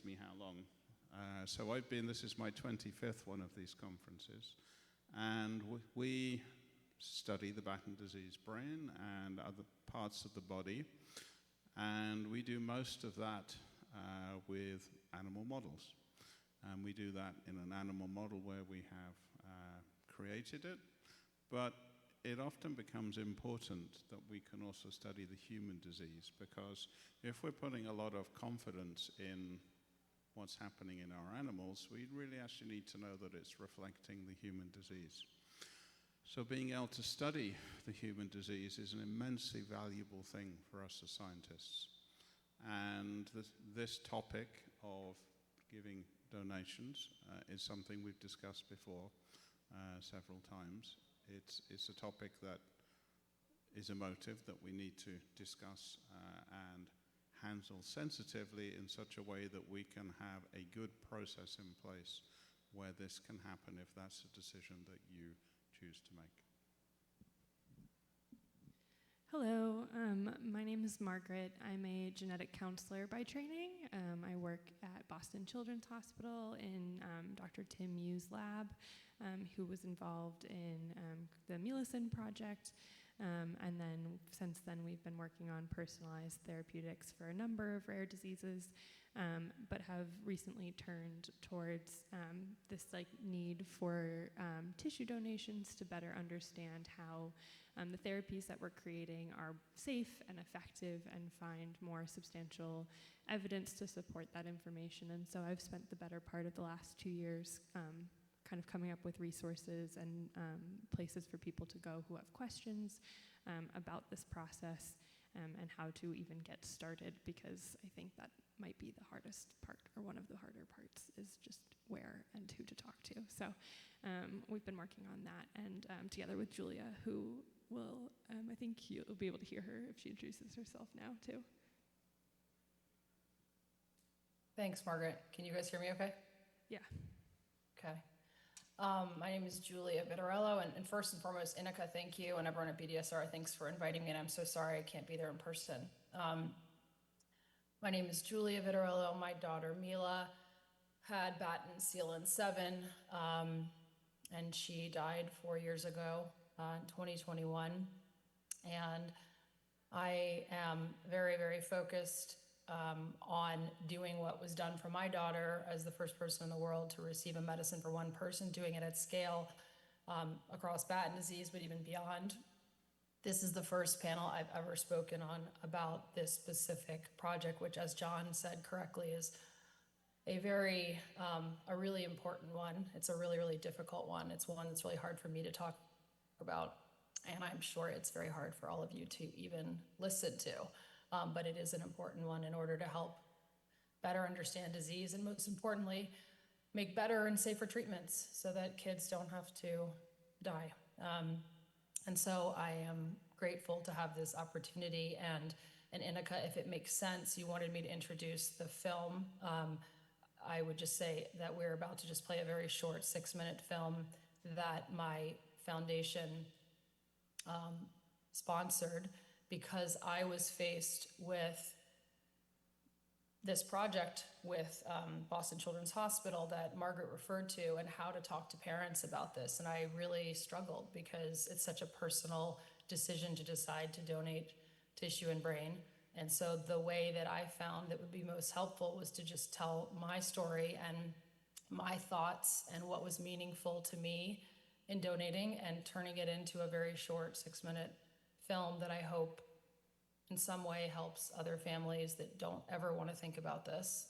me how long. So this is my 25th one of these conferences, and we study the Batten disease brain and other parts of the body, and we do most of that with animal models. And we do that in an animal model where we have created it, but it often becomes important that we can also study the human disease, because if we're putting a lot of confidence in what's happening in our animals, we really actually need to know that it's reflecting the human disease. So being able to study the human disease is an immensely valuable thing for us as scientists. And this topic of giving donations is something we've discussed before several times. It's a topic that is emotive, that we need to discuss and handle sensitively in such a way that we can have a good process in place where this can happen if that's a decision that you choose to make. Hello, my name is Margaret. I'm a genetic counselor by training. I work at Boston Children's Hospital in Dr. Tim Yu's lab, who was involved in the Mila project. And then since then, we've been working on personalized therapeutics for a number of rare diseases, but have recently turned towards this need for tissue donations to better understand how the therapies that we're creating are safe and effective, and find more substantial evidence to support that information. And so I've spent the better part of the last 2 years kind of coming up with resources and places for people to go who have questions about this process and how to even get started, because I think that might be the hardest part, or one of the harder parts, is just where and who to talk to. So we've been working on that, and together with Julia, who will, I think you'll be able to hear her if she introduces herself now too. Thanks, Margaret. Can you guys hear me okay? Yeah. Okay. My name is Julia Vitarello, and first and foremost, Dainiak, thank you, and everyone at BDSRA, thanks for inviting me, and I'm so sorry I can't be there in person. My name is Julia Vitarello. My daughter, Mila, had Batten CLN7, and she died 4 years ago in 2021, and I am very, very focused on doing what was done for my daughter as the first person in the world to receive a medicine for one person, doing it at scale across Batten disease, but even beyond. This is the first panel I've ever spoken on about this specific project, which, as John said correctly, is a really important one. It's a really, really difficult one. It's one that's really hard for me to talk about, and I'm sure it's very hard for all of you to even listen to. But it is an important one in order to help better understand disease, and most importantly, make better and safer treatments so that kids don't have to die. And so I am grateful to have this opportunity. And Dainiak, if it makes sense, you wanted me to introduce the film. I would just say that we're about to just play a very short 6-minute film that my foundation sponsored, because I was faced with this project with Boston Children's Hospital that Margaret referred to, and how to talk to parents about this. And I really struggled, because it's such a personal decision to decide to donate tissue and brain. And so the way that I found that would be most helpful was to just tell my story and my thoughts and what was meaningful to me in donating, and turning it into a very short 6-minute film that I hope in some way helps other families that don't ever want to think about this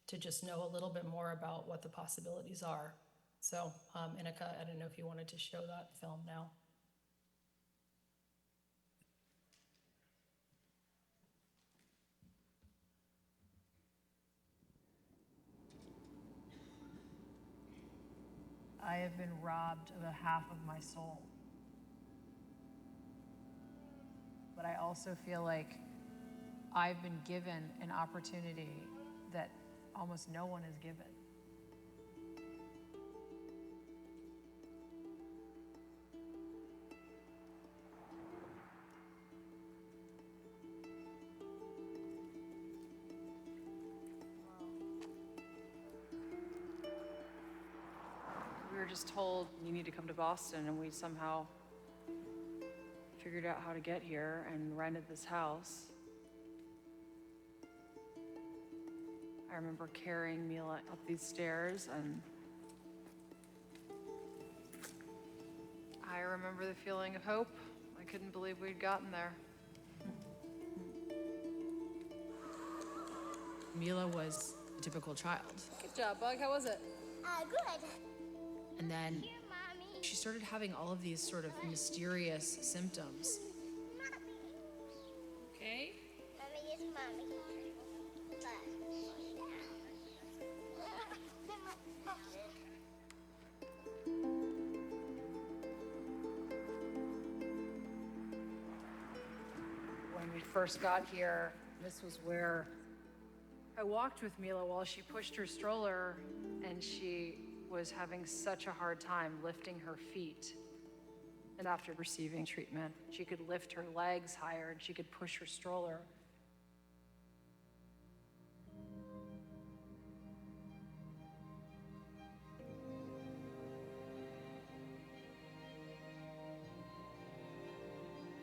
to just know a little bit more about what the possibilities are. So, Dainiak, I don't know if you wanted to show that film now. I have been robbed of a half of my soul. But I also feel like I've been given an opportunity that almost no one is given. were just told, you need to come to Boston, and we somehow figured out how to get here and rented this house. I remember carrying Mila up these stairs, and I remember the feeling of hope. I couldn't believe we'd gotten there. Mila was a typical child. Good job, Bug. How was it? Good. And then Here, Mommy. she started having all of these sort of mysterious symptoms. Okay. Mommy is Mommy. When we first got here, this was where I walked with Mila while she pushed her stroller, and she was having such a hard time lifting her feet. And after receiving treatment, she could lift her legs higher and she could push her stroller.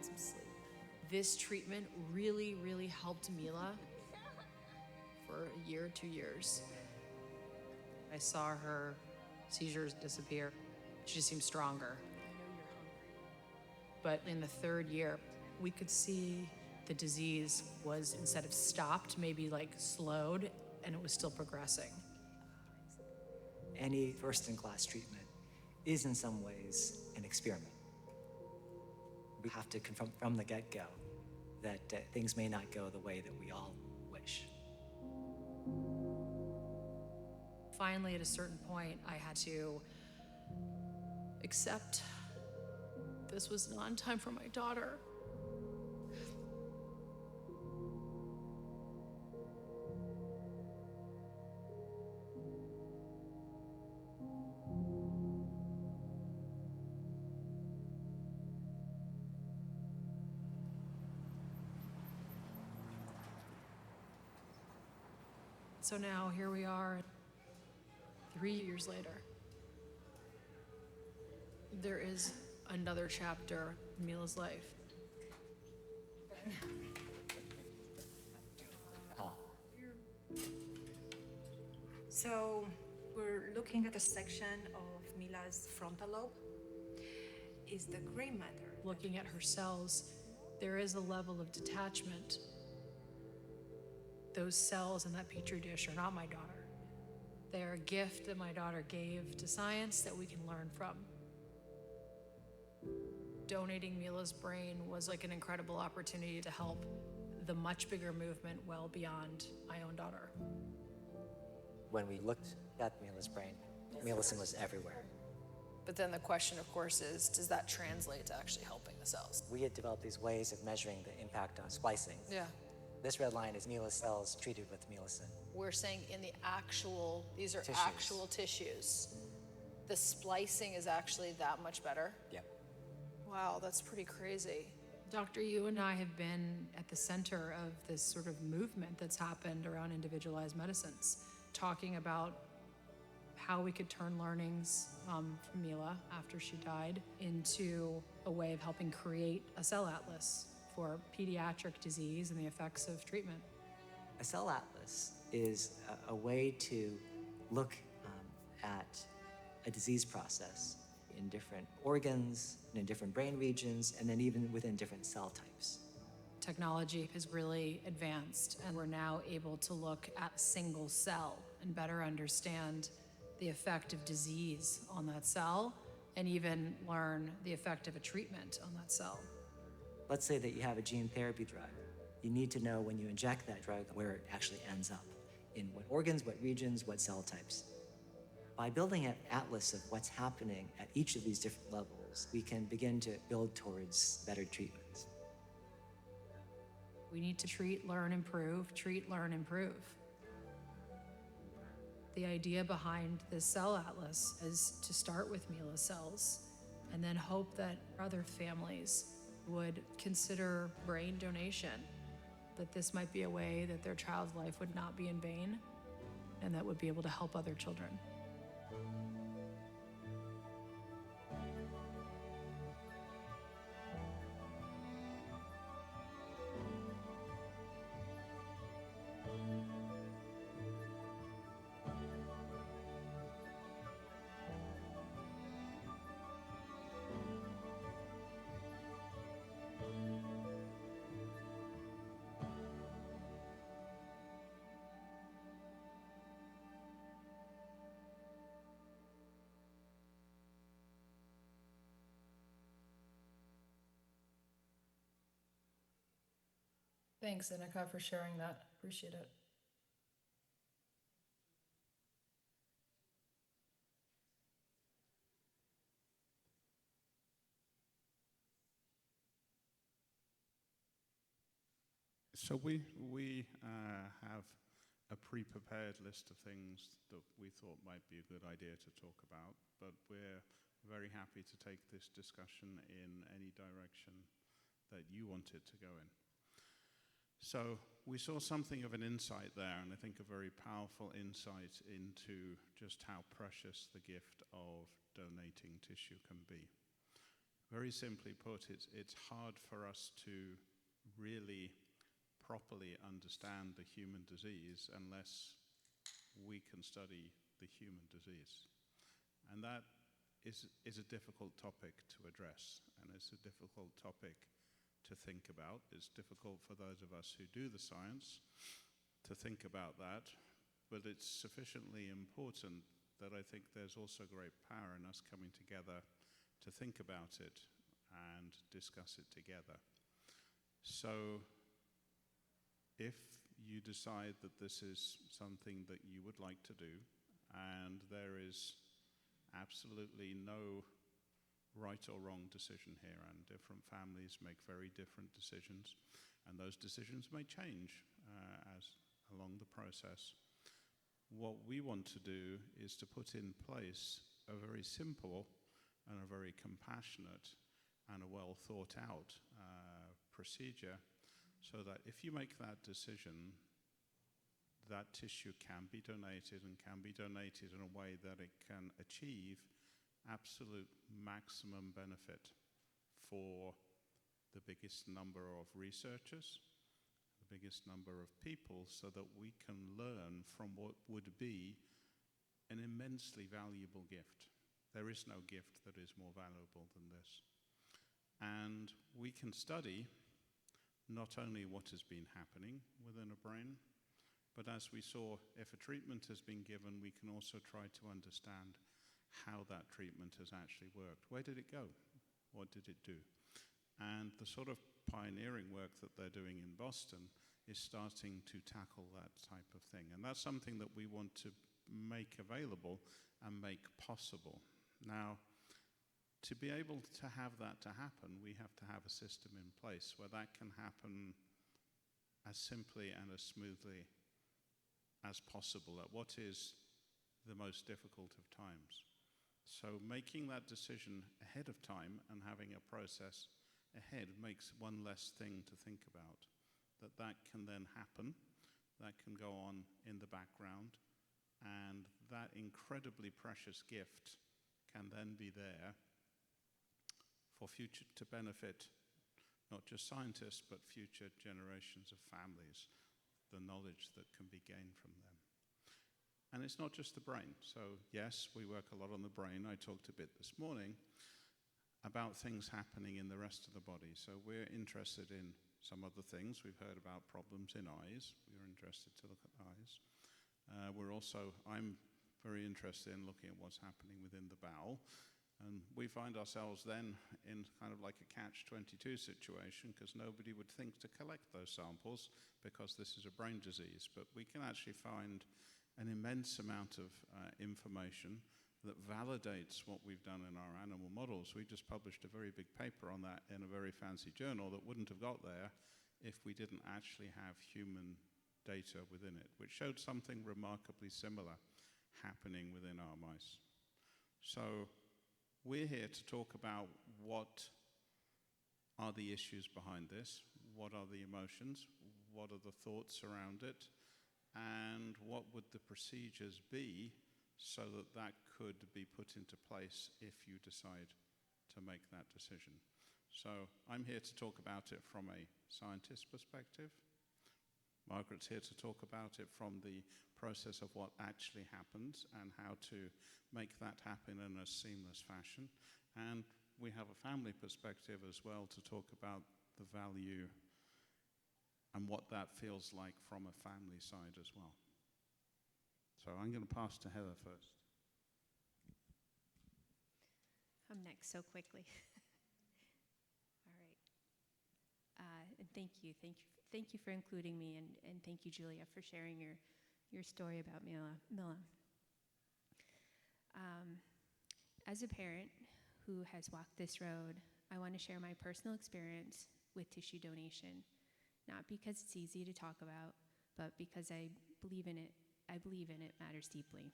Some sleep. This treatment really, really helped Mila for a year, 2 years. I saw her seizures disappear. She just seemed stronger. But in the 3rd year, we could see the disease was, instead of stopped, maybe like slowed, and it was still progressing. Any first-in-class treatment is in some ways an experiment. We have to confront from the get-go that things may not go the way that we all wish. Finally, at a certain point, I had to accept this was not time for my daughter. So now here we are, 3 years later. There is another chapter in Mila's life. So we're looking at a section of Mila's frontal lobe. Is the gray matter. Looking at her cells, there is a level of detachment. Those cells in that petri dish are not my daughter. They are a gift that my daughter gave to science that we can learn from. Donating Mila's brain was like an incredible opportunity to help the much bigger movement well beyond my own daughter. When we looked at Mila's brain, Millicent was everywhere. But then the question, of course, is, does that translate to actually helping the cells? We had developed these ways of measuring the impact on splicing. Yeah. This red line is Mila's cells treated with Millicent. We're saying in the actual, these are Tissues. actual tissues. The splicing is actually that much better? Yep. Wow, that's pretty crazy. Doctor, you and I have been at the center of this sort of movement that's happened around individualized medicines, talking about how we could turn learnings from Mila after she died into a way of helping create a cell atlas for pediatric disease and the effects of treatment. A cell atlas is a way to look at a disease process in different organs, and in different brain regions, and then even within different cell types. Technology has really advanced, and we're now able to look at a single cell and better understand the effect of disease on that cell, and even learn the effect of a treatment on that cell. Let's say that you have a gene therapy drug. You need to know when you inject that drug where it actually ends up, in what organs, what regions, what cell types. By building an atlas of what's happening at each of these different levels, we can begin to build towards better treatments. We need to treat, learn, improve, treat, learn, improve. The idea behind this cell atlas is to start with Mila's cells and then hope that other families would consider brain donation, that this might be a way that their child's life would not be in vain and that would be able to help other children. Thanks, Inika, for sharing that. Appreciate it. So we have a pre-prepared list of things that we thought might be a good idea to talk about, but we're very happy to take this discussion in any direction that you want it to go in. So we saw something of an insight there, and I think a very powerful insight into just how precious the gift of donating tissue can be. Very simply put, it's hard for us to really properly understand the human disease unless we can study the human disease. And that is a difficult topic to address, and it's a difficult topic to think about. It's difficult for those of us who do the science to think about that, but it's sufficiently important that I think there's also great power in us coming together to think about it and discuss it together. So if you decide that this is something that you would like to do, and there is absolutely no right or wrong decision here, and different families make very different decisions, and those decisions may change as along the process. What we want to do is to put in place a very simple and a very compassionate and a well thought out procedure, so that if you make that decision, that tissue can be donated, and can be donated in a way that it can achieve absolute maximum benefit for the biggest number of researchers, the biggest number of people, so that we can learn from what would be an immensely valuable gift. There is no gift that is more valuable than this. And we can study not only what has been happening within a brain, but as we saw, if a treatment has been given, we can also try to understand how that treatment has actually worked. Where did it go? What did it do? And the sort of pioneering work that they're doing in Boston is starting to tackle that type of thing. And that's something that we want to make available and make possible. Now, to be able to have that to happen, we have to have a system in place where that can happen as simply and as smoothly as possible at what is the most difficult of times. So making that decision ahead of time and having a process ahead makes one less thing to think about. That can then happen, that can go on in the background, and that incredibly precious gift can then be there for future, to benefit not just scientists, but future generations of families, the knowledge that can be gained from them. And it's not just the brain. So yes, we work a lot on the brain. I talked a bit this morning about things happening in the rest of the body. So we're interested in some other things. We've heard about problems in eyes. We're interested to look at eyes. I'm very interested in looking at what's happening within the bowel. And we find ourselves then in kind of like a catch-22 situation, because nobody would think to collect those samples because this is a brain disease. But we can actually find an immense amount of information that validates what we've done in our animal models. We just published a very big paper on that in a very fancy journal that wouldn't have got there if we didn't actually have human data within it, which showed something remarkably similar happening within our mice. So we're here to talk about what are the issues behind this, what are the emotions, what are the thoughts around it, and what would the procedures be so that that could be put into place if you decide to make that decision. So I'm here to talk about it from a scientist perspective. Margaret's here to talk about it from the process of what actually happens and how to make that happen in a seamless fashion. And we have a family perspective as well to talk about the value and what that feels like from a family side as well. So I'm going to pass to Heather first. I'm next so quickly. All right. And thank you thank you for including me, and thank you, Julia, for sharing your story about Mila. As a parent who has walked this road, I want to share my personal experience with tissue donation, not because it's easy to talk about, but because I believe in it matters deeply.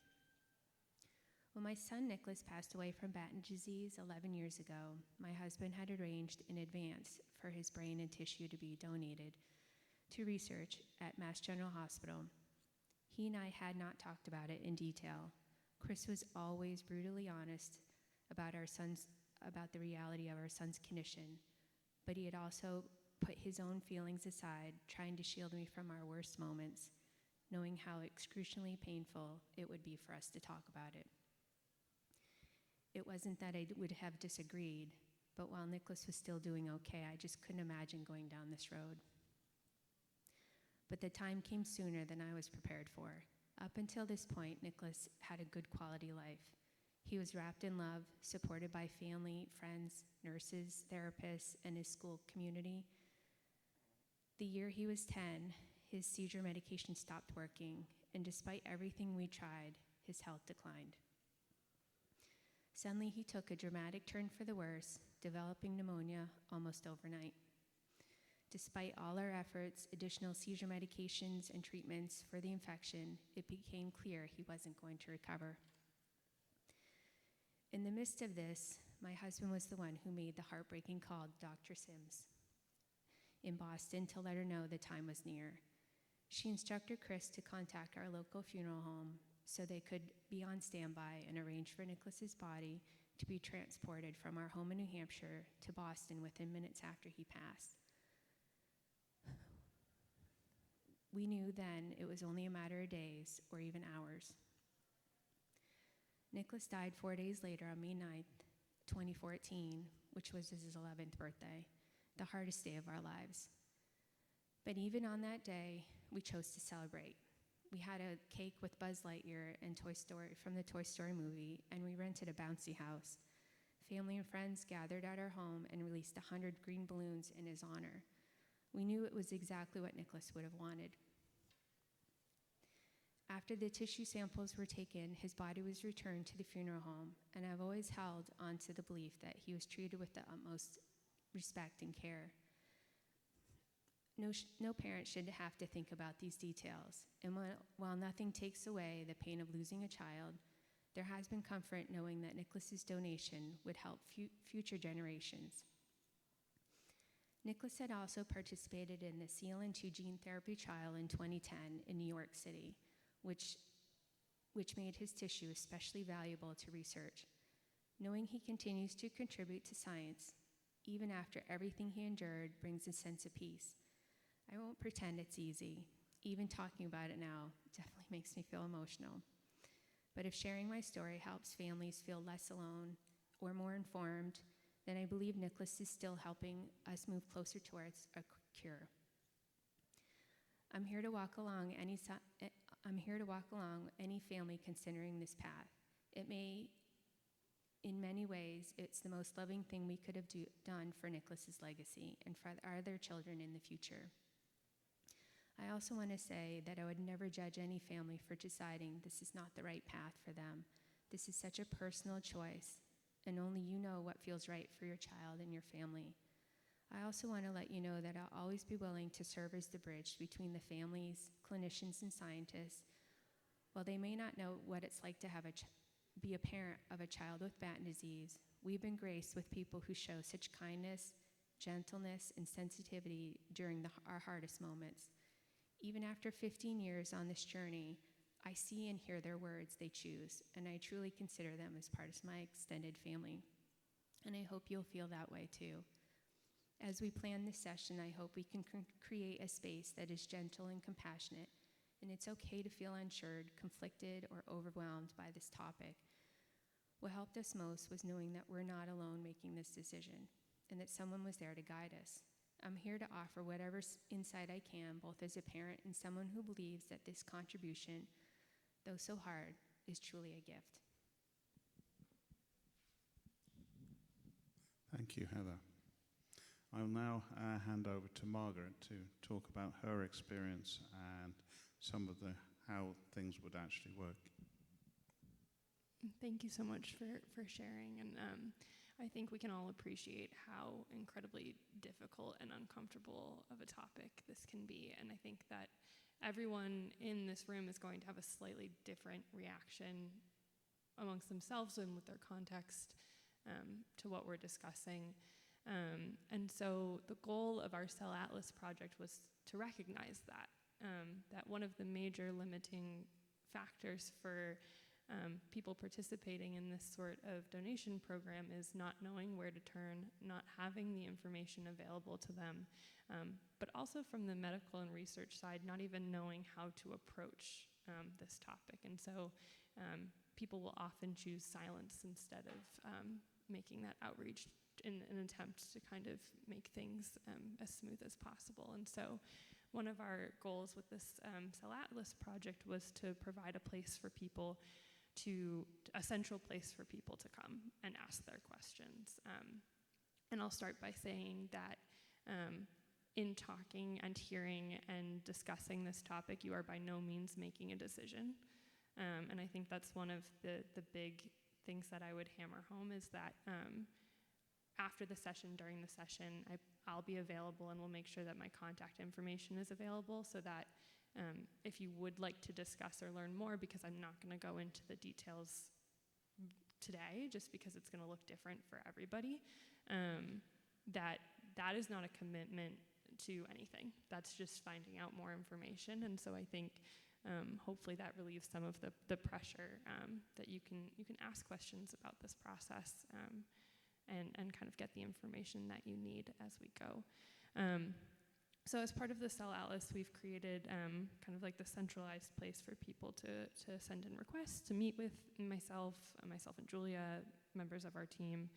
When my son Nicholas passed away from Batten disease 11 years ago, my husband had arranged in advance for his brain and tissue to be donated to research at Mass General Hospital. He and I had not talked about it in detail. Chris was always brutally honest about the reality of our son's condition, but he had also put his own feelings aside, trying to shield me from our worst moments, knowing how excruciatingly painful it would be for us to talk about it. It wasn't that I would have disagreed, but while Nicholas was still doing okay, I just couldn't imagine going down this road. But the time came sooner than I was prepared for. Up until this point, Nicholas had a good quality life. He was wrapped in love, supported by family, friends, nurses, therapists, and his school community. The year he was 10, his seizure medication stopped working, and despite everything we tried, his health declined. Suddenly, he took a dramatic turn for the worse, developing pneumonia almost overnight. Despite all our efforts, additional seizure medications, and treatments for the infection, it became clear he wasn't going to recover. In the midst of this, my husband was the one who made the heartbreaking call to Dr. Sims in Boston to let her know the time was near. She instructed Chris to contact our local funeral home so they could be on standby and arrange for Nicholas's body to be transported from our home in New Hampshire to Boston within minutes after he passed. We knew then it was only a matter of days or even hours. Nicholas died 4 days later on May 9th, 2014, which was his 11th birthday, the hardest day of our lives. But even on that day, we chose to celebrate. We had a cake with Buzz Lightyear and Toy Story from the Toy Story movie, and we rented a bouncy house. Family and friends gathered at our home and released 100 green balloons in his honor. We knew it was exactly what Nicholas would have wanted. After the tissue samples were taken, his body was returned to the funeral home, and I've always held on to the belief that he was treated with the utmost respect and care. No parent should have to think about these details, and while nothing takes away the pain of losing a child, there has been comfort knowing that Nicholas's donation would help future generations. Nicholas had also participated in the CLN2 gene therapy trial in 2010 in New York City, which made his tissue especially valuable to research. Knowing he continues to contribute to science, even after everything he endured, brings a sense of peace. I won't pretend it's easy. Even talking about it now definitely makes me feel emotional. But if sharing my story helps families feel less alone or more informed, then I believe Nicholas is still helping us move closer towards a cure. I'm here to walk along any family considering this path. In many ways, it's the most loving thing we could have done for Nicholas's legacy and for our other children in the future. I also want to say that I would never judge any family for deciding this is not the right path for them. This is such a personal choice, and only you know what feels right for your child and your family. I also want to let you know that I'll always be willing to serve as the bridge between the families, clinicians, and scientists. While they may not know what it's like to be a parent of a child with Batten disease, we've been graced with people who show such kindness, gentleness, and sensitivity during our hardest moments. Even after 15 years on this journey, I see and hear their words they choose, and I truly consider them as part of my extended family. And I hope you'll feel that way too. As we plan this session, I hope we can create a space that is gentle and compassionate, and it's okay to feel unsure, conflicted, or overwhelmed by this topic. What helped us most was knowing that we're not alone making this decision, and that someone was there to guide us. I'm here to offer whatever insight I can, both as a parent and someone who believes that this contribution, though so hard, is truly a gift. Thank you, Heather. I'll now hand over to Margaret to talk about her experience and some of how things would actually work. Thank you so much for sharing. And I think we can all appreciate how incredibly difficult and uncomfortable of a topic this can be. And I think that everyone in this room is going to have a slightly different reaction amongst themselves and with their context to what we're discussing. And so the goal of our Cell Atlas project was to recognize that one of the major limiting factors for people participating in this sort of donation program is not knowing where to turn, not having the information available to them, but also from the medical and research side, not even knowing how to approach this topic. And so people will often choose silence instead of making that outreach in an attempt to kind of make things as smooth as possible. And so one of our goals with this Cell Atlas project was to provide a place for people a central place for people to come and ask their questions. And I'll start by saying that in talking and hearing and discussing this topic, you are by no means making a decision. And I think that's one of the big things that I would hammer home is that after the session, during the session, I'll be available and we'll make sure that my contact information is available so that if you would like to discuss or learn more, because I'm not going to go into the details today just because it's going to look different for everybody, that is not a commitment to anything. That's just finding out more information. And so I think hopefully that relieves some of the pressure that you can ask questions about this process and kind of get the information that you need as we go. So as part of the Cell Atlas, we've created kind of like the centralized place for people to send in requests, to meet with myself and Julia, members of our team.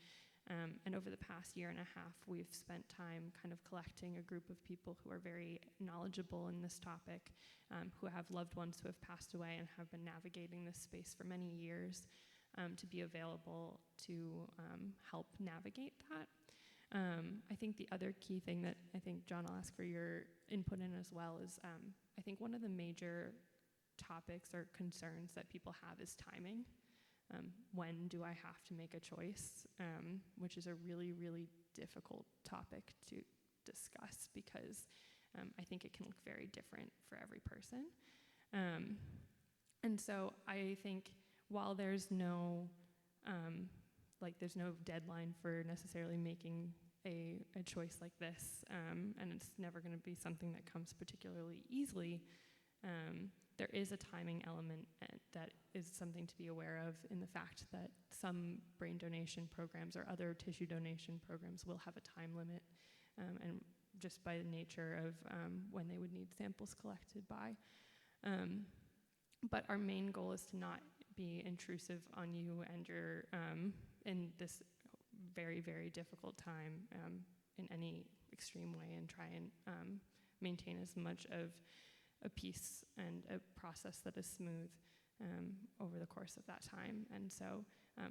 And over the past year and a half, we've spent time kind of collecting a group of people who are very knowledgeable in this topic, who have loved ones who have passed away and have been navigating this space for many years, to be available to help navigate that. I think the other key thing that I think, John, I'll ask for your input in as well is I think one of the major topics or concerns that people have is timing. When do I have to make a choice? Which is a really, really difficult topic to discuss because I think it can look very different for every person. And so I think while there's no there's no deadline for necessarily making a choice like this, and it's never going to be something that comes particularly easily, there is a timing element that is something to be aware of in the fact that some brain donation programs or other tissue donation programs will have a time limit, and just by the nature of when they would need samples collected by. But our main goal is to not be intrusive on you and your in this very, very difficult time in any extreme way, and try and maintain as much of a peace and a process that is smooth over the course of that time. And so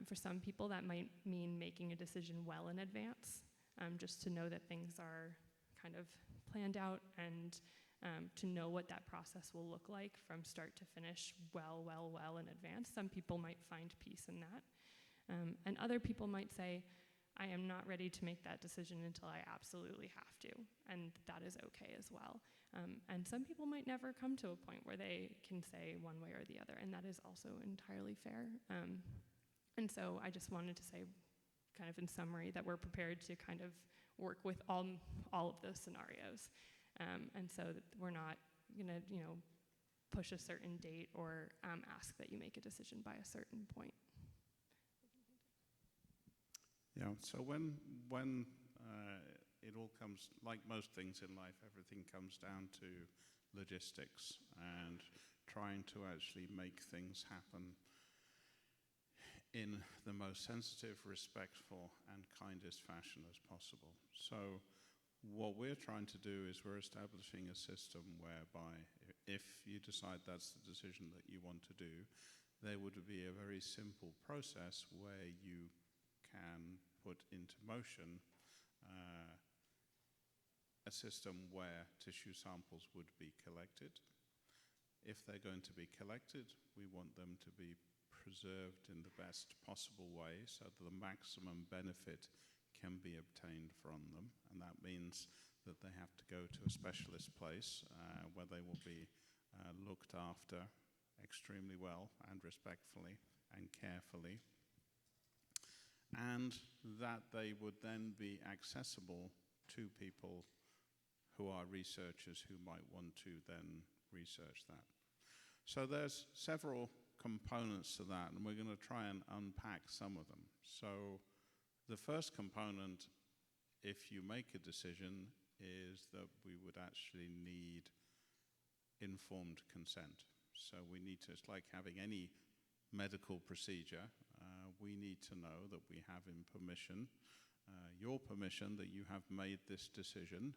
for some people that might mean making a decision well in advance, just to know that things are kind of planned out and to know what that process will look like from start to finish well in advance. Some people might find peace in that. And other people might say, I am not ready to make that decision until I absolutely have to. And that is okay as well. And some people might never come to a point where they can say one way or the other, and that is also entirely fair. And so I just wanted to say, kind of in summary, that we're prepared to kind of work with all of those scenarios. And so that we're not gonna, push a certain date or ask that you make a decision by a certain point. Yeah, so when it all comes, like most things in life, everything comes down to logistics and trying to actually make things happen in the most sensitive, respectful, and kindest fashion as possible. So what we're trying to do is we're establishing a system whereby if you decide that's the decision that you want to do, there would be a very simple process where you can put into motion a system where tissue samples would be collected. If they're going to be collected, we want them to be preserved in the best possible way so that the maximum benefit can be obtained from them. And that means that they have to go to a specialist place where they will be looked after extremely well and respectfully and carefully, and that they would then be accessible to people who are researchers who might want to then research that. So there's several components to that, and we're going to try and unpack some of them. So the first component, if you make a decision, is that we would actually need informed consent. So we need to, it's like having any medical procedure, we need to know that we have in permission, your permission, that you have made this decision,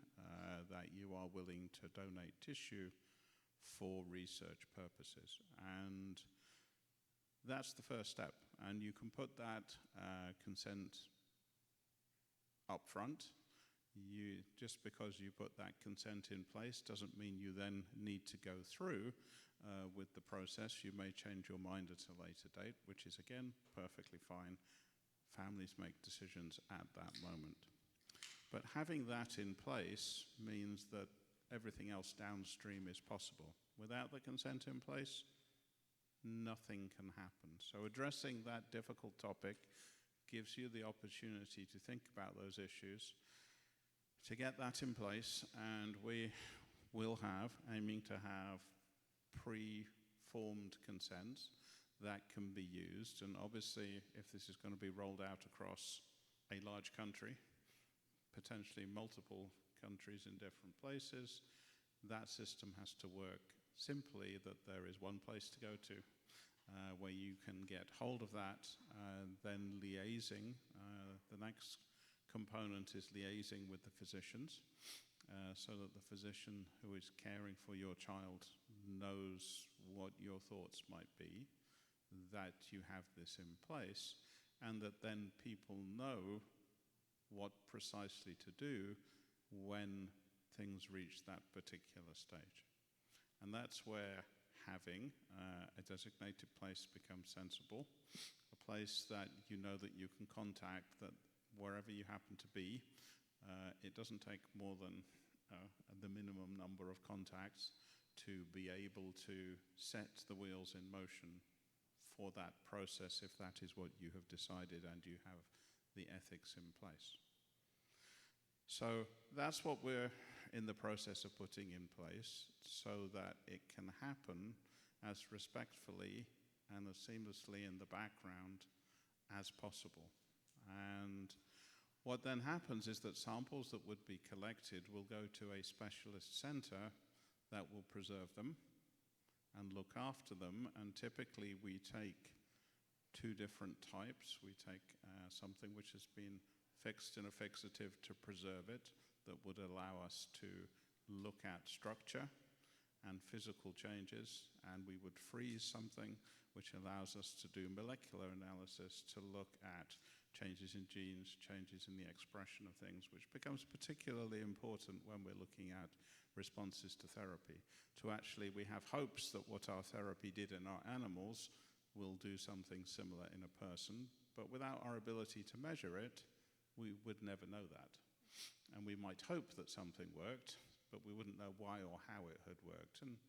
that you are willing to donate tissue for research purposes. And that's the first step. And you can put that consent up front. Just because you put that consent in place doesn't mean you then need to go through with the process. You may change your mind at a later date, which is, again, perfectly fine. Families make decisions at that moment. But having that in place means that everything else downstream is possible. Without the consent in place, nothing can happen. So addressing that difficult topic gives you the opportunity to think about those issues, to get that in place, and we will have, aiming to have, pre-formed consents that can be used. And obviously, if this is going to be rolled out across a large country, potentially multiple countries in different places, that system has to work simply that there is one place to go to where you can get hold of that, then liaising. The next component is liaising with the physicians so that the physician who is caring for your child knows what your thoughts might be, that you have this in place, and that then people know what precisely to do when things reach that particular stage. And that's where having a designated place becomes sensible, a place that you know that you can contact, that wherever you happen to be, it doesn't take more than the minimum number of contacts to be able to set the wheels in motion for that process, if that is what you have decided and you have the ethics in place. So that's what we're in the process of putting in place so that it can happen as respectfully and as seamlessly in the background as possible. And what then happens is that samples that would be collected will go to a specialist center that will preserve them and look after them. And typically we take two different types. We take something which has been fixed in a fixative to preserve it, that would allow us to look at structure and physical changes, and we would freeze something which allows us to do molecular analysis to look at changes in genes, changes in the expression of things, which becomes particularly important when we're looking at responses to therapy. We have hopes that what our therapy did in our animals will do something similar in a person, but without our ability to measure it, we would never know that. And we might hope that something worked, but we wouldn't know why or how it had worked. And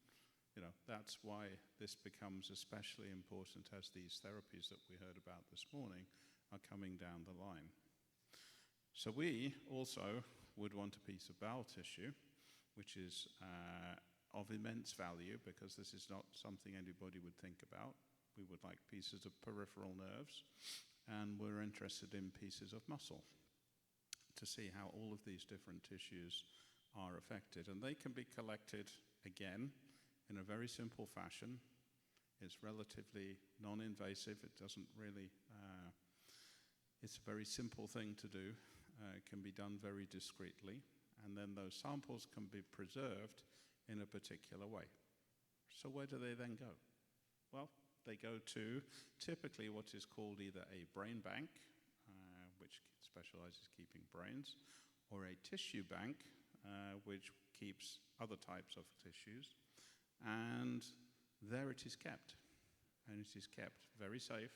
that's why this becomes especially important as these therapies that we heard about this morning are coming down the line. So we also would want a piece of bowel tissue, which is of immense value, because this is not something anybody would think about. We would like pieces of peripheral nerves, and we're interested in pieces of muscle to see how all of these different tissues are affected. And they can be collected, again, in a very simple fashion. It's relatively non-invasive. It doesn't really, it's a very simple thing to do. It can be done very discreetly. And then those samples can be preserved in a particular way. So where do they then go? Well, they go to typically what is called either a brain bank, which specializes keeping brains, or a tissue bank, which keeps other types of tissues. And there it is kept. And it is kept very safe.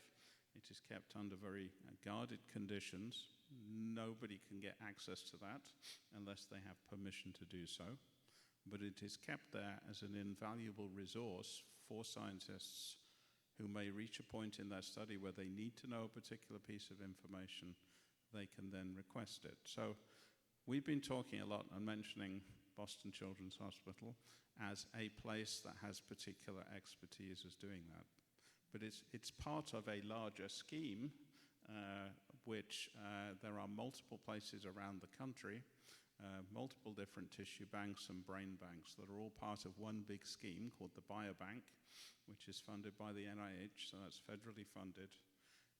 It is kept under very guarded conditions. Nobody can get access to that unless they have permission to do so. But it is kept there as an invaluable resource for scientists who may reach a point in their study where they need to know a particular piece of information. They can then request it. So we've been talking a lot and mentioning Boston Children's Hospital as a place that has particular expertise as doing that. But it's part of a larger scheme, which there are multiple places around the country, multiple different tissue banks and brain banks that are all part of one big scheme called the Biobank, which is funded by the NIH, so that's federally funded,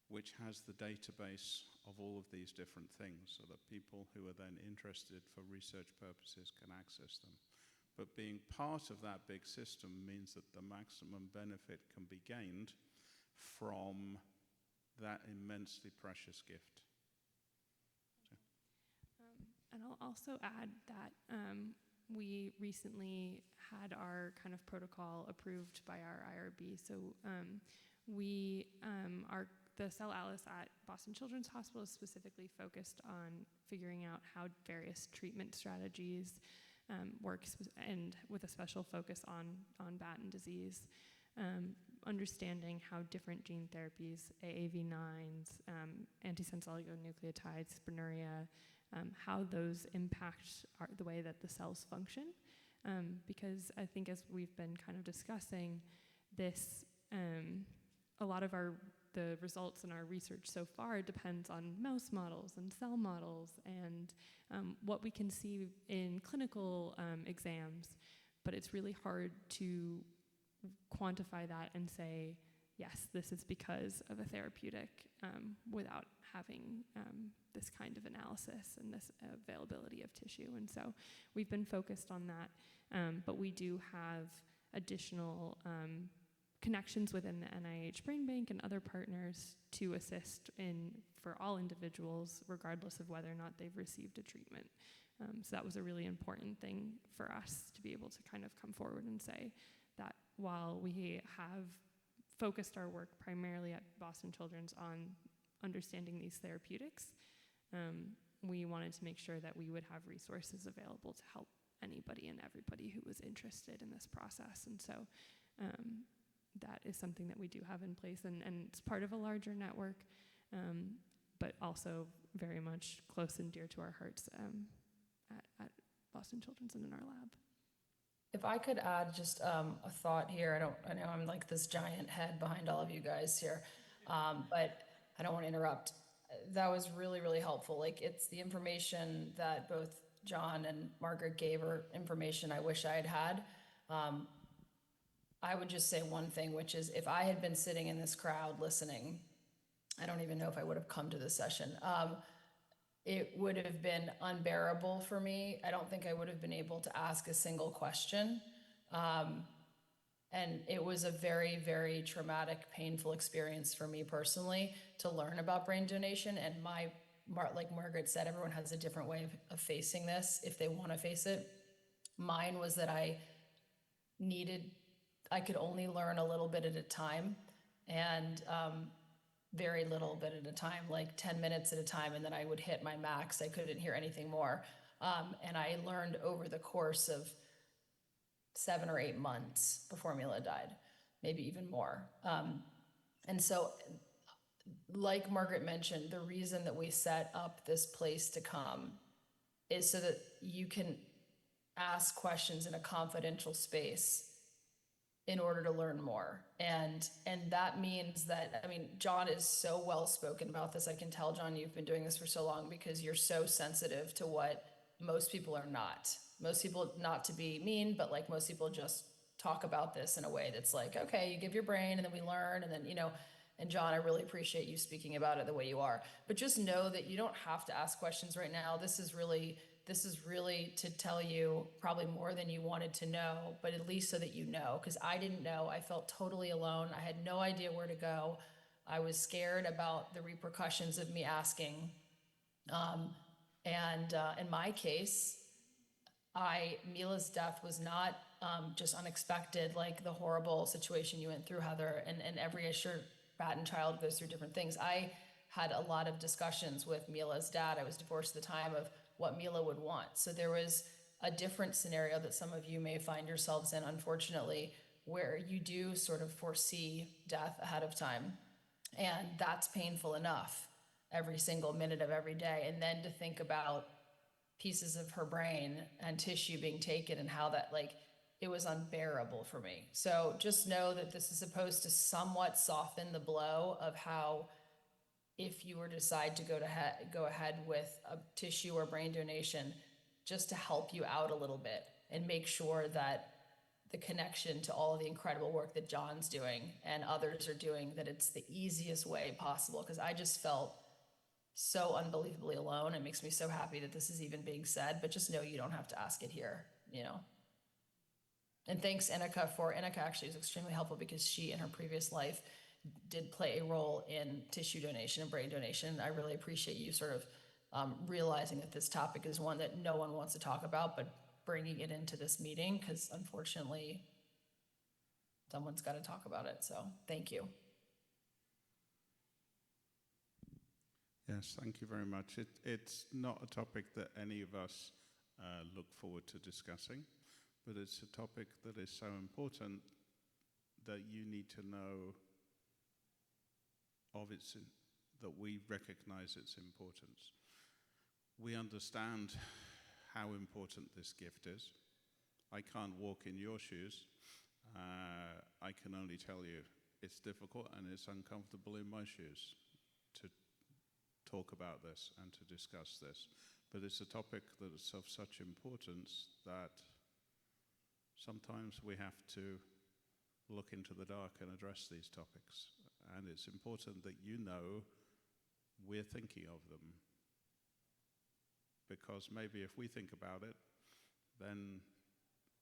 which has the database of all of these different things so that people who are then interested for research purposes can access them. But being part of that big system means that the maximum benefit can be gained from that immensely precious gift. And I'll also add that we recently had our kind of protocol approved by our IRB. So the Cell Alice at Boston Children's Hospital is specifically focused on figuring out how various treatment strategies works, and with a special focus on Batten disease, understanding how different gene therapies, AAV9s, antisense oligonucleotides, spinuria, how those impact the way that the cells function. Because I think as we've been kind of discussing this, a lot of the results in our research so far depends on mouse models and cell models and what we can see in clinical exams, but it's really hard to quantify that and say, yes, this is because of a therapeutic without having this kind of analysis and this availability of tissue. And so we've been focused on that, but we do have additional connections within the NIH Brain Bank and other partners to assist for all individuals, regardless of whether or not they've received a treatment. So that was a really important thing for us to be able to kind of come forward and say that while we have focused our work primarily at Boston Children's on understanding these therapeutics, we wanted to make sure that we would have resources available to help anybody and everybody who was interested in this process. And so that is something that we do have in place, and it's part of a larger network, but also very much close and dear to our hearts at Boston Children's and in our lab. If I could add just a thought here, I know I'm like this giant head behind all of you guys here, but I don't want to interrupt. That was really, really helpful. Like, it's the information that both John and Margaret gave, or information I wish I had had. I would just say one thing, which is if I had been sitting in this crowd listening, I don't even know if I would have come to this session. It would have been unbearable for me. I don't think I would have been able to ask a single question. And it was a very, very traumatic, painful experience for me personally to learn about brain donation. And like Margaret said, everyone has a different way of facing this if they want to face it. Mine was that I could only learn a little bit at a time, and very little bit at a time, like 10 minutes at a time, and then I would hit my max. I couldn't hear anything more. And I learned over the course of 7 or 8 months before Mila died, maybe even more. And so, like Margaret mentioned, the reason that we set up this place to come is so that you can ask questions in a confidential space in order to learn more. And that means that, I mean, John is so well spoken about this. I can tell, John, you've been doing this for so long because you're so sensitive to what most people are not. Most people, not to be mean, but like most people just talk about this in a way that's like, okay, you give your brain and then we learn, and then, and John, I really appreciate you speaking about it the way you are. But just know that you don't have to ask questions right now. This is really to tell you probably more than you wanted to know, but at least so that you know, because I didn't know. I felt totally alone. I had no idea where to go. I was scared about the repercussions of me asking. And in my case, Mila's death was not just unexpected, like the horrible situation you went through, Heather, and every assured Batten child goes through different things. I had a lot of discussions with Mila's dad. I was divorced at the time, of what Mila would want. So there was a different scenario that some of you may find yourselves in, unfortunately, where you do sort of foresee death ahead of time. And that's painful enough every single minute of every day. And then to think about pieces of her brain and tissue being taken, and how that, like, it was unbearable for me. So just know that this is supposed to somewhat soften the blow of how, if you were to decide to go ahead with a tissue or brain donation, just to help you out a little bit and make sure that the connection to all of the incredible work that John's doing and others are doing, that it's the easiest way possible. Because I just felt so unbelievably alone. It makes me so happy that this is even being said, but just know you don't have to ask it here, you know. And thanks Inika actually is extremely helpful, because she in her previous life did play a role in tissue donation and brain donation. I really appreciate you sort of realizing that this topic is one that no one wants to talk about, but bringing it into this meeting, because unfortunately someone's got to talk about it. So thank you. Yes, thank you very much. It's not a topic that any of us look forward to discussing, but it's a topic that is so important that you need to know of that we recognize its importance. We understand how important this gift is. I can't walk in your shoes. I can only tell you it's difficult and it's uncomfortable in my shoes to talk about this and to discuss this. But it's a topic that is of such importance that sometimes we have to look into the dark and address these topics. And it's important that you know we're thinking of them. Because maybe if we think about it, then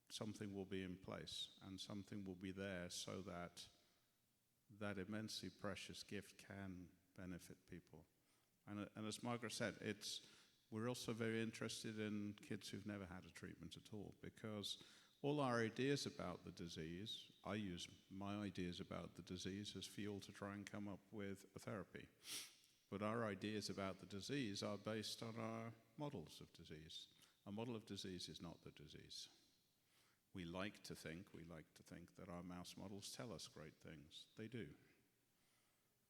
something will be in place and something will be there so that that immensely precious gift can benefit people. And as Margaret said, we're also very interested in kids who've never had a treatment at all, because all our ideas about the disease, I use my ideas about the disease as fuel to try and come up with a therapy. But our ideas about the disease are based on our models of disease. A model of disease is not the disease. We like to think that our mouse models tell us great things. They do.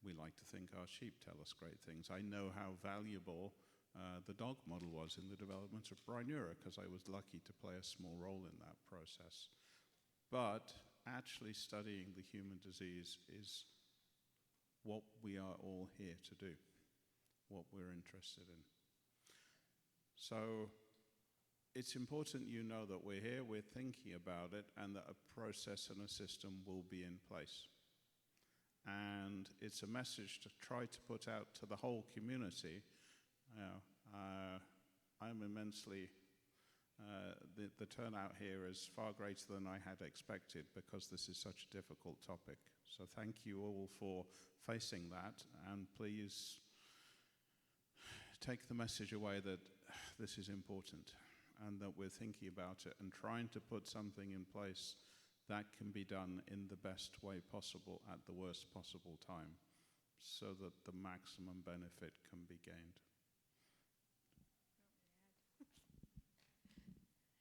We like to think our sheep tell us great things. I know how valuable the dog model was in the development of Brinura, because I was lucky to play a small role in that process. But actually studying the human disease is what we are all here to do, what we're interested in. So it's important you know that we're here, we're thinking about it, and that a process and a system will be in place. And it's a message to try to put out to the whole community. I'm immensely, the turnout here is far greater than I had expected, because this is such a difficult topic. So thank you all for facing that, and please take the message away that this is important and that we're thinking about it and trying to put something in place that can be done in the best way possible at the worst possible time, so that the maximum benefit can be gained.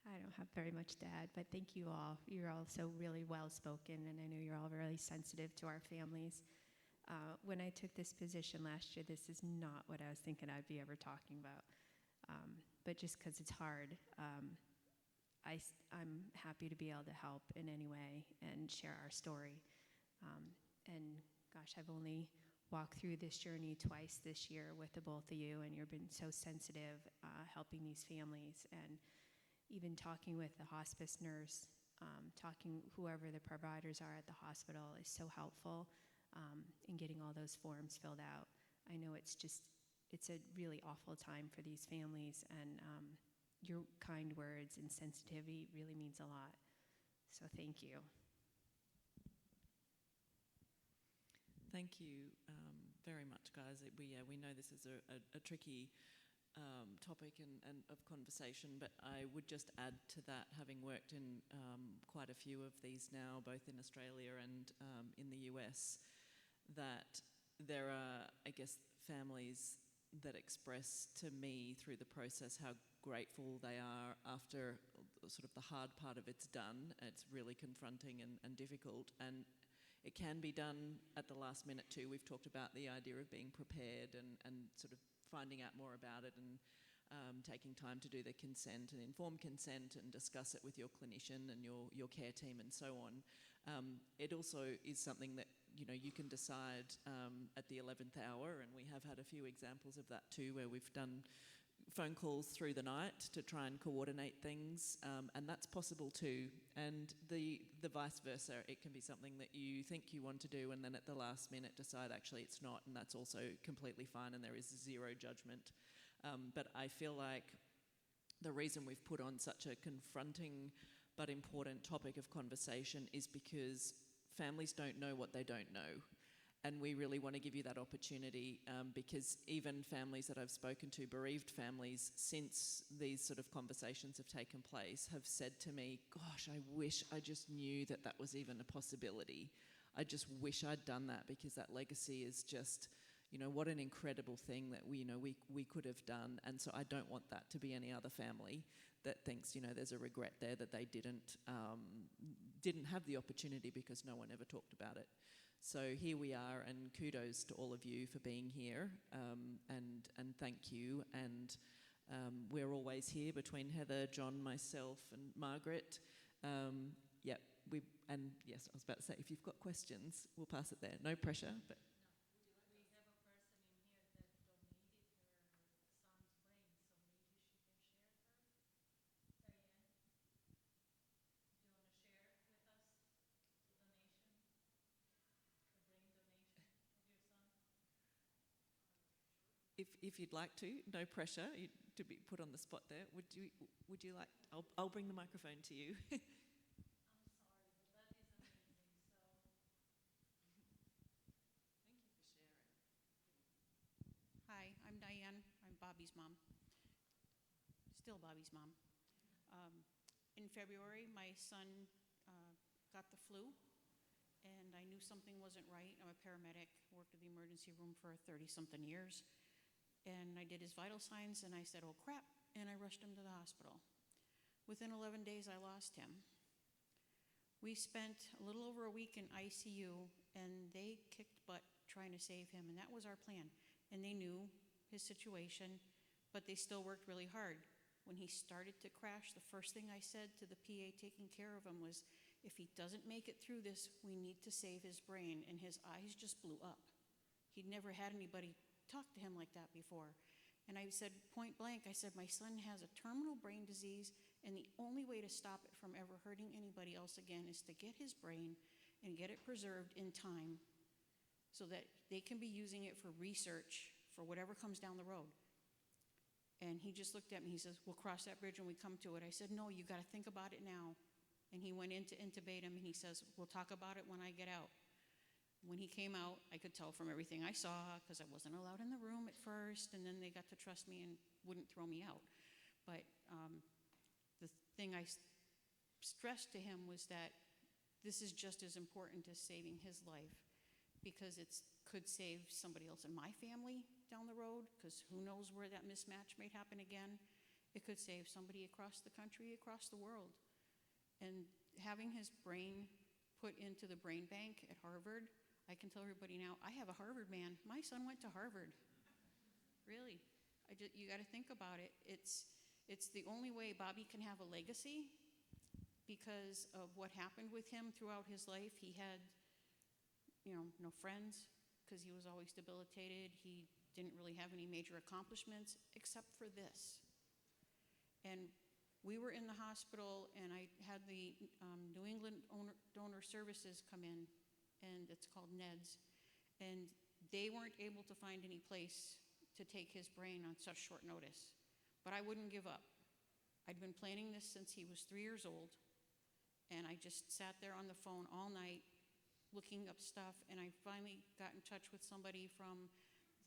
I don't have very much to add, but thank you all. You're all so really well-spoken, and I know you're all really sensitive to our families. When I took this position last year, this is not what I was thinking I'd be ever talking about. But just because it's hard, I'm happy to be able to help in any way and share our story. And gosh, I've only walked through this journey twice this year with the both of you, and you've been so sensitive, helping these families, and even talking with the hospice nurse, talking whoever the providers are at the hospital is so helpful in getting all those forms filled out. I know it's a really awful time for these families, and your kind words and sensitivity really means a lot. So thank you. Thank you very much, guys. We know this is a tricky topic and of conversation, but I would just add to that, having worked in quite a few of these now, both in Australia and in the US, that there are, I guess, families that express to me through the process how grateful they are after sort of the hard part of it's done. It's really confronting and difficult, and it can be done at the last minute too. We've talked about the idea of being prepared and sort of finding out more about it and taking time to do the consent and informed consent and discuss it with your clinician and your care team and so on. It also is something that you can decide at the 11th hour, and we have had a few examples of that too, where we've done phone calls through the night to try and coordinate things, and that's possible too. And the vice versa, it can be something that you think you want to do and then at the last minute decide actually it's not, and that's also completely fine, and there is zero judgment. But I feel like the reason we've put on such a confronting but important topic of conversation is because families don't know what they don't know. And we really want to give you that opportunity, because even families that I've spoken to, bereaved families, since these sort of conversations have taken place, have said to me, gosh, I wish I just knew that that was even a possibility. I just wish I'd done that, because that legacy is just, what an incredible thing that we could have done. And so I don't want that to be any other family that thinks, there's a regret there that they didn't have the opportunity because no one ever talked about it. So here we are, and kudos to all of you for being here, and thank you. And we're always here between Heather, John, myself, and Margaret. Yes, I was about to say, if you've got questions, we'll pass it there. No pressure, but. If you'd like to, no pressure to be put on the spot there. Would you like? I'll bring the microphone to you. I'm sorry, but that is amazing. Thank you for sharing. Hi, I'm Diane. I'm Bobby's mom. Still Bobby's mom. In February, my son got the flu, and I knew something wasn't right. I'm a paramedic, worked in the emergency room for 30-something years. And I did his vital signs, and I said, oh, crap, and I rushed him to the hospital. Within 11 days, I lost him. We spent a little over a week in ICU, and they kicked butt trying to save him, and that was our plan. And they knew his situation, but they still worked really hard. When he started to crash, the first thing I said to the PA taking care of him was, if he doesn't make it through this, we need to save his brain, and his eyes just blew up. He'd never had anybody talk to him like that before. And I said point blank, I said, my son has a terminal brain disease, and the only way to stop it from ever hurting anybody else again is to get his brain and get it preserved in time so that they can be using it for research for whatever comes down the road. And he just looked at me, he says, we'll cross that bridge when we come to it. I said, no, you got to think about it now. And he went in to intubate him, and he says, we'll talk about it when I get out. When he came out, I could tell from everything I saw, because I wasn't allowed in the room at first, and then they got to trust me and wouldn't throw me out. But the thing I stressed to him was that this is just as important as saving his life, because it could save somebody else in my family down the road, because who knows where that mismatch may happen again. It could save somebody across the country, across the world. And having his brain put into the brain bank at Harvard, I can tell everybody now, I have a Harvard man. My son went to Harvard. Really. You got to think about it. It's the only way Bobby can have a legacy, because of what happened with him throughout his life. He had, no friends, because he was always debilitated. He didn't really have any major accomplishments except for this. And we were in the hospital, and I had the New England Donor Services come in, and it's called NEDS, and they weren't able to find any place to take his brain on such short notice. But I wouldn't give up. I'd been planning this since he was 3 years old, and I just sat there on the phone all night looking up stuff, and I finally got in touch with somebody from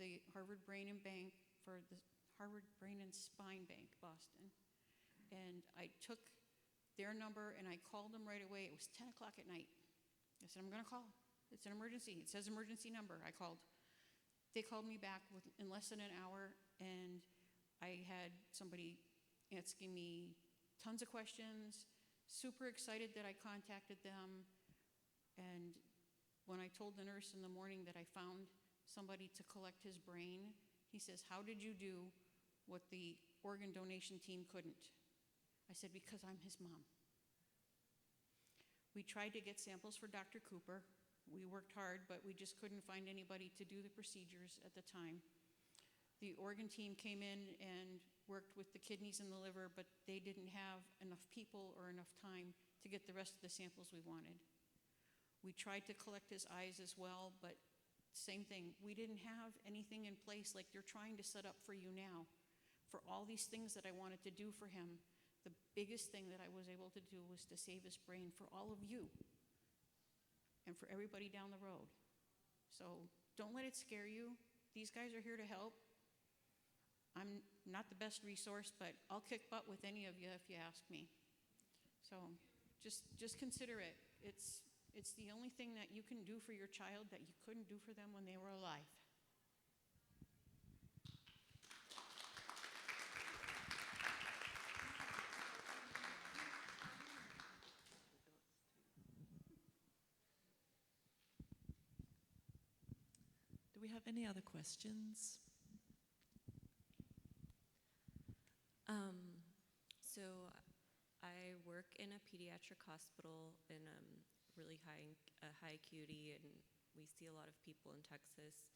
the Harvard Brain and Bank for the Harvard Brain and Spine Bank, Boston. And I took their number and I called them right away. It was 10 o'clock at night. I said, I'm gonna call. It's an emergency. It says emergency number. I called. They called me back in less than an hour, and I had somebody asking me tons of questions, super excited that I contacted them. And when I told the nurse in the morning that I found somebody to collect his brain, he says, how did you do what the organ donation team couldn't? I said, because I'm his mom. We tried to get samples for Dr. Cooper. We worked hard, but we just couldn't find anybody to do the procedures at the time. The organ team came in and worked with the kidneys and the liver, but they didn't have enough people or enough time to get the rest of the samples we wanted. We tried to collect his eyes as well, but same thing. We didn't have anything in place like they're trying to set up for you now. For all these things that I wanted to do for him, the biggest thing that I was able to do was to save his brain for all of you and for everybody down the road. So don't let it scare you. These guys are here to help. I'm not the best resource, but I'll kick butt with any of you if you ask me. So just consider it. It's the only thing that you can do for your child that you couldn't do for them when they were alive. Do we have any other questions? So I work in a pediatric hospital in really high acuity, and we see a lot of people in Texas.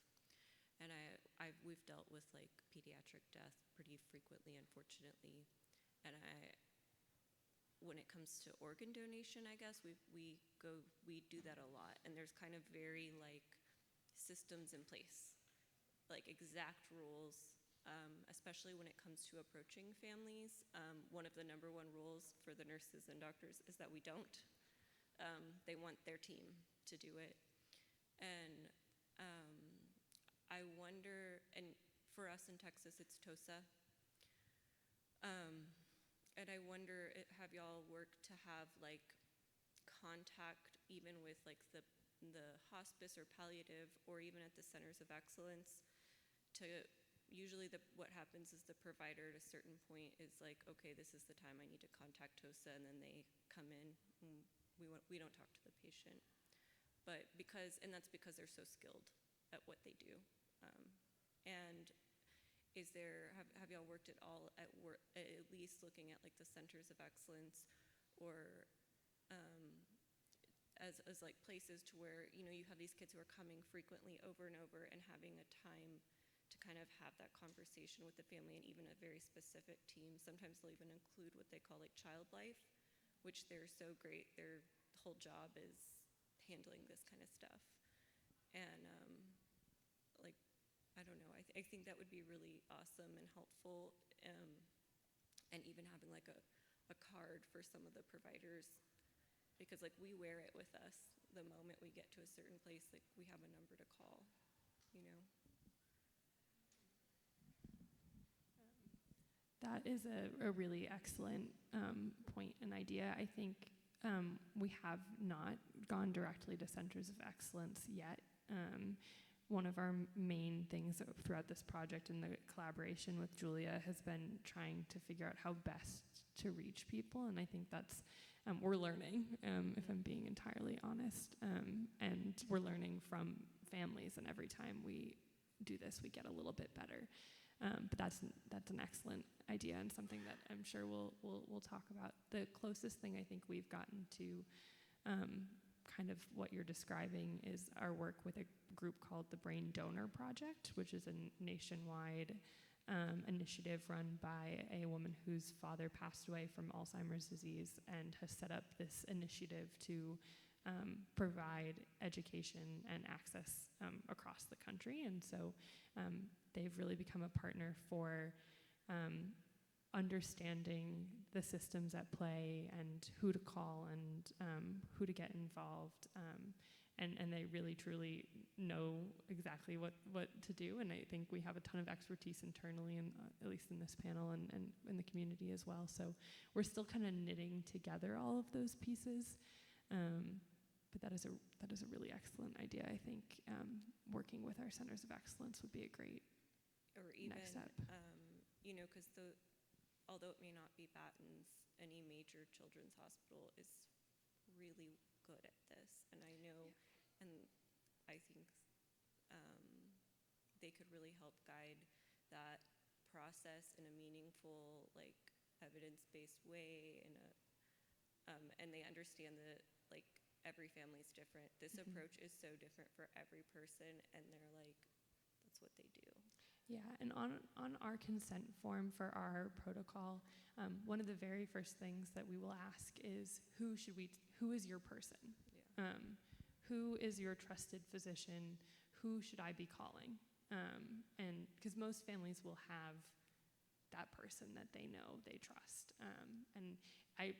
And we've dealt with like pediatric death pretty frequently, unfortunately. And when it comes to organ donation, I guess we do that a lot. And there's kind of very like systems in place, like exact rules. Especially when it comes to approaching families. One of the #1 rules for the nurses and doctors is that we don't. They want their team to do it. And I wonder, and for us in Texas, it's TOSA. And I wonder, have y'all worked to have like contact even with like the hospice or palliative or even at the centers of excellence to usually what happens is the provider at a certain point is like, okay, this is the time I need to contact TOSA, and then they come in and we don't talk to the patient. But that's because they're so skilled at what they do. And have y'all worked at all at least looking at like the centers of excellence or as like places to where, you have these kids who are coming frequently over and over and having a time to kind of have that conversation with the family and even a very specific team. Sometimes they'll even include what they call like child life, which they're so great. Their whole job is handling this kind of stuff. And like, I don't know, I think that would be really awesome and helpful. And even having like a card for some of the providers, because like we wear it with us the moment we get to a certain place, like we have a number to call, That is a really excellent point and idea. I think we have not gone directly to centers of excellence yet. One of our main things throughout this project and the collaboration with Julia has been trying to figure out how best to reach people, and I think that's we're learning, if I'm being entirely honest, and we're learning from families, and every time we do this, we get a little bit better. But that's an excellent idea and something that I'm sure we'll talk about. The closest thing I think we've gotten to kind of what you're describing is our work with a group called the Brain Donor Project, which is a nationwide initiative run by a woman whose father passed away from Alzheimer's disease and has set up this initiative to provide education and access across the country. And so they've really become a partner for understanding the systems at play and who to call and who to get involved. and they really truly know exactly what to do. And I think we have a ton of expertise internally, and at least in this panel and in the community as well. So we're still kind of knitting together all of those pieces. But that is a really excellent idea. I think working with our centers of excellence would be a great Or even, next step. Because although it may not be Batten's, any major children's hospital is really good at this. And I know, and I think they could really help guide that process in a meaningful, like, evidence-based way, and they understand that, like, every family's different. This approach is so different for every person, and they're like, that's what they do. Yeah, and on our consent form for our protocol, one of the very first things that we will ask is who is your person? Yeah. Who is your trusted physician? Who should I be calling? And because most families will have that person that they know, they trust. And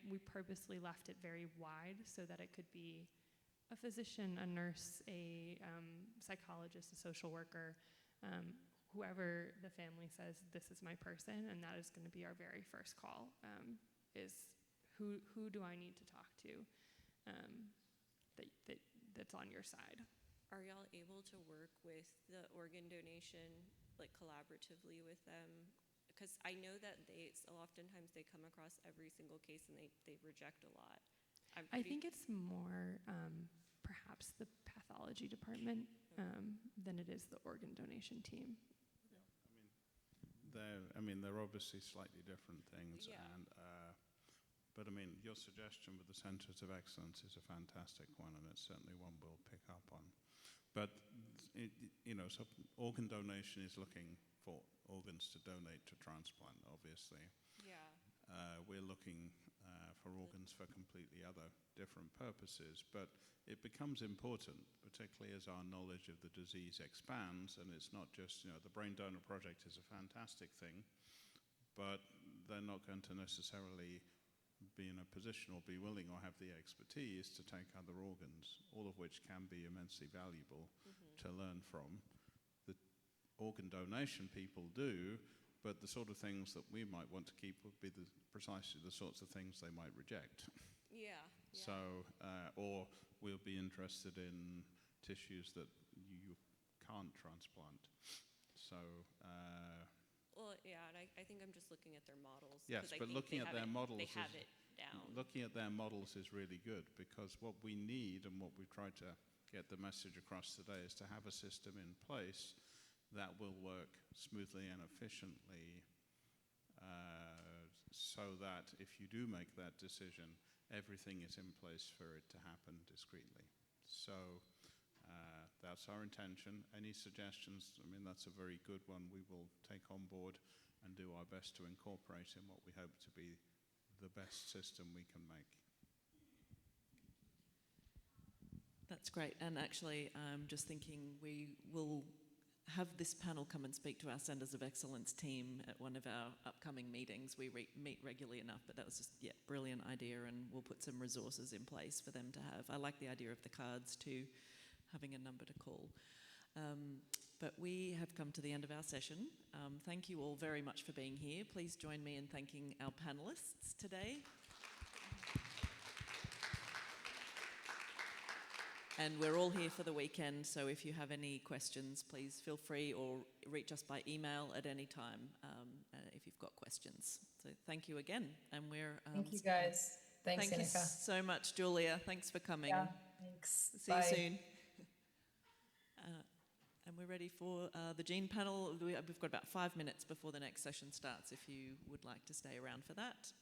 we purposely left it very wide so that it could be a physician, a nurse, a psychologist, a social worker, whoever the family says, this is my person, and that is going to be our very first call, is who do I need to talk to that's on your side. Are y'all able to work with the organ donation, like, collaboratively with them? Because I know that oftentimes they come across every single case and they reject a lot. I think it's more perhaps the pathology department than it is the organ donation team. They're obviously slightly different things, Yeah. but your suggestion with the Centres of Excellence is a fantastic one, and it's certainly one we'll pick up on. But so organ donation is looking for organs to donate to transplant, obviously. Yeah. We're looking for organs for completely other different purposes, but it becomes important, particularly as our knowledge of the disease expands, and it's not just, the Brain Donor Project is a fantastic thing, but they're not going to necessarily be in a position or be willing or have the expertise to take other organs, all of which can be immensely valuable to learn from. The organ donation people do, but the sort of things that we might want to keep would be precisely the sorts of things they might reject. Yeah. So, or we'll be interested in tissues that you can't transplant. So, well, yeah, and I think I'm just looking at their models. yes, but looking at their models, they have it down. Looking at their models is really good, because what we need and what we've tried to get the message across today is to have a system in place that will work smoothly and efficiently, so that if you do make that decision, everything is in place for it to happen discreetly. So that's our intention. Any suggestions? That's a very good one. We will take on board and do our best to incorporate in what we hope to be the best system we can make. That's great. And actually, I'm just thinking we will have this panel come and speak to our Centres of Excellence team at one of our upcoming meetings. We meet regularly enough, but that was just, brilliant idea, and we'll put some resources in place for them to have. I like the idea of the cards too, having a number to call. But we have come to the end of our session. Thank you all very much for being here. Please join me in thanking our panellists today. And we're all here for the weekend, so if you have any questions, please feel free, or reach us by email at any time if you've got questions. So thank you again, and we're... Thank you, guys. Thanks, Thank you Dainiak. so much, Julia. Thanks for coming. Yeah, thanks. See Bye. you soon. And we're ready for the gene panel. We've got about 5 minutes before the next session starts, if you would like to stay around for that.